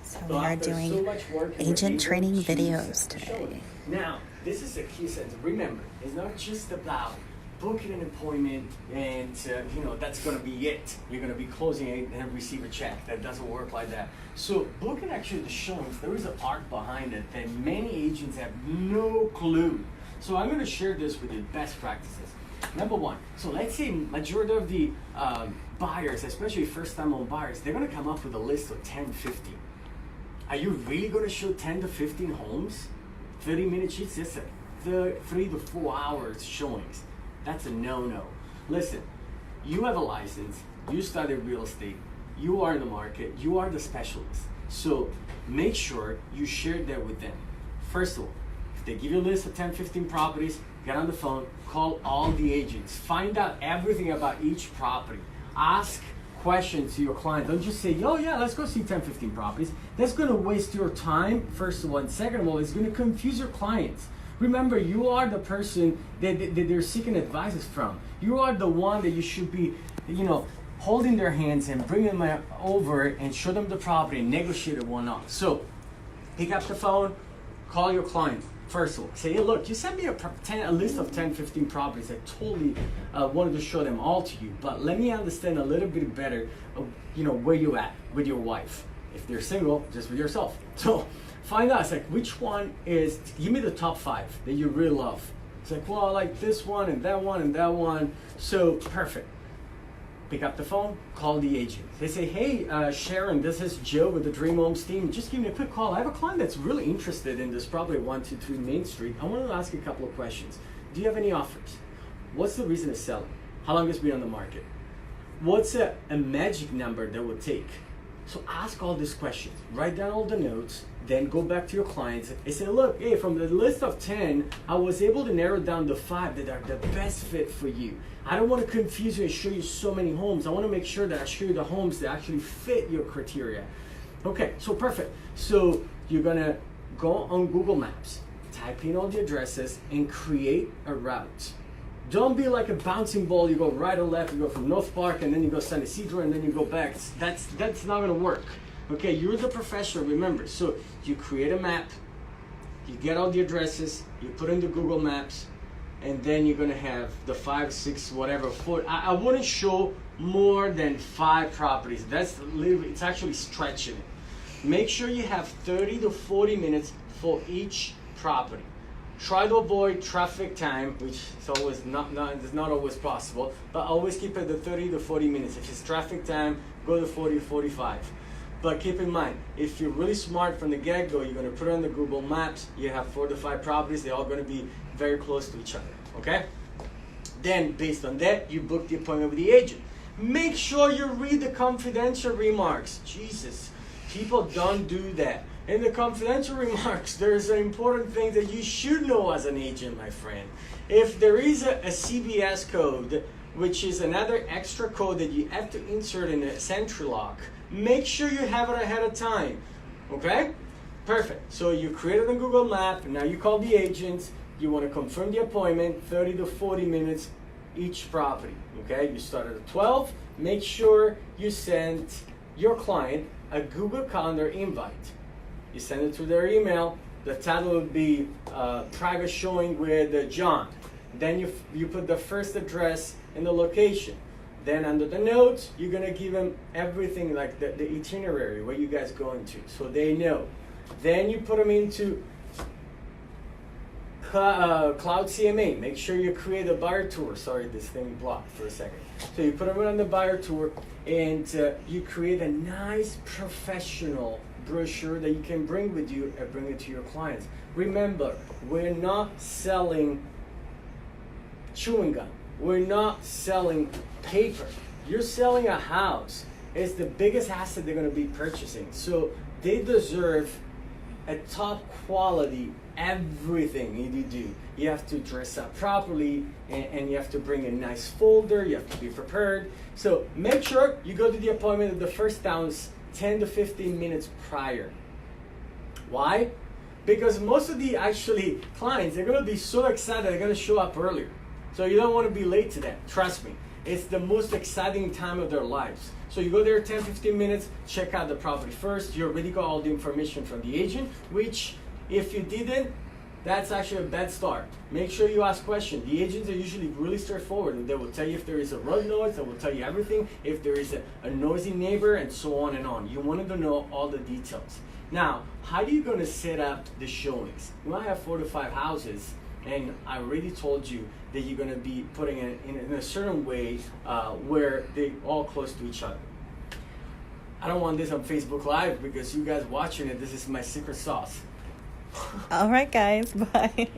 So we are doing agent training videos today. Now, this is a key sentence. Remember, it's not just about booking an appointment and that's going to be it. You're going to be closing it and receive a check. That doesn't work like that. So booking actually the showings, there is an art behind it that many agents have no clue. So I'm going to share this with you, best practices. Number one, so let's say majority of the buyers, especially first-time home buyers, they're going to come up with a list of 10, 15. Are you really going to show 10 to 15 homes? 30-minute sheets? Yes, 3 to 4 hours showings. That's a no-no. Listen, you have a license, you studied real estate, you are in the market, you are the specialist. So make sure you share that with them. First of all, if they give you a list of 10, 15 properties, get on the phone, call all the agents, find out everything about each property. Ask questions to your client. Don't just say, oh yeah, let's go see 10, 15 properties. That's going to waste your time, first of all, and second of all, it's going to confuse your clients. Remember, you are the person that they're seeking advice from. You are the one that you should be, holding their hands and bringing them over and show them the property and negotiate it one off. So, pick up the phone, call your client. First of all, say, hey, look, you sent me a list of 10, 15 properties. I totally wanted to show them all to you, but let me understand a little bit better, where you at with your wife. If they're single, just with yourself. So find out, it's like, which one is, give me the top 5 that you really love. It's like, well, I like this one and that one and that one. So perfect. Pick up the phone, call the agent. They say, hey, Sharon, this is Joe with the Dream Homes team. Just give me a quick call. I have a client that's really interested in this property, 123 Main Street. I want to ask you a couple of questions. Do you have any offers? What's the reason it's selling? How long has it been on the market? What's a magic number that would take? So ask all these questions. Write down all the notes. Then go back to your clients and say, look, hey, from the list of 10, I was able to narrow down the 5 that are the best fit for you. I don't want to confuse you and show you so many homes. I want to make sure that I show you the homes that actually fit your criteria. Okay, so perfect. So you're going to go on Google Maps, type in all the addresses, and create a route. Don't be like a bouncing ball. You go right or left. You go from North Park, and then you go San Isidro, and then you go back. That's not going to work. Okay, you're the professional, remember. So you create a map, you get all the addresses, you put in the Google Maps, and then you're gonna have the 5, 6, whatever, 4. I wouldn't show more than 5 properties. That's literally, it's actually stretching it. Make sure you have 30 to 40 minutes for each property. Try to avoid traffic time, which is always it's not always possible, but always keep it to 30 to 40 minutes. If it's traffic time, go to 40 to 45. But keep in mind, if you're really smart from the get-go, you're going to put it on the Google Maps. You have 4 to 5 properties. They're all going to be very close to each other, okay? Then, based on that, you book the appointment with the agent. Make sure you read the confidential remarks. Jesus, people don't do that. In the confidential remarks, there's an important thing that you should know as an agent, my friend. If there is a CBS code, which is another extra code that you have to insert in a Sentry lock, make sure you have it ahead of time, okay? Perfect. So you created a Google Map, and now you call the agent, you want to confirm the appointment, 30 to 40 minutes each property, okay? You start at 12, make sure you send your client a Google Calendar invite. You send it to their email, the title would be private showing with John. Then you put the first address and the location. Then under the notes, you're gonna give them everything, like the itinerary, where you guys going to, so they know. Then you put them into Cloud CMA. Make sure you create a buyer tour. Sorry, this thing blocked for a second. So you put them on the buyer tour, and you create a nice professional brochure that you can bring with you and bring it to your clients. Remember, we're not selling chewing gum. We're not selling paper. You're selling a house. It's the biggest asset they're going to be purchasing. So they deserve a top quality everything you do. You have to dress up properly, and you have to bring a nice folder. You have to be prepared. So make sure you go to the appointment at the first downs 10 to 15 minutes prior. Why? Because most of the clients, they're going to be so excited they're going to show up earlier. So you don't want to be late to that. Trust me. It's the most exciting time of their lives. So you go there 10-15 minutes, check out the property first. You already got all the information from the agent, which if you didn't, that's actually a bad start. Make sure you ask questions. The agents are usually really straightforward. They will tell you if there is a road noise, they will tell you everything, if there is a noisy neighbor, and so on and on. You want to know all the details. Now, how are you going to set up the showings? You might have 4 to 5 houses, and I already told you that you're going to be putting it in a certain way where they're all close to each other. I don't want this on Facebook Live because you guys watching it, this is my secret sauce. All right, guys. Bye.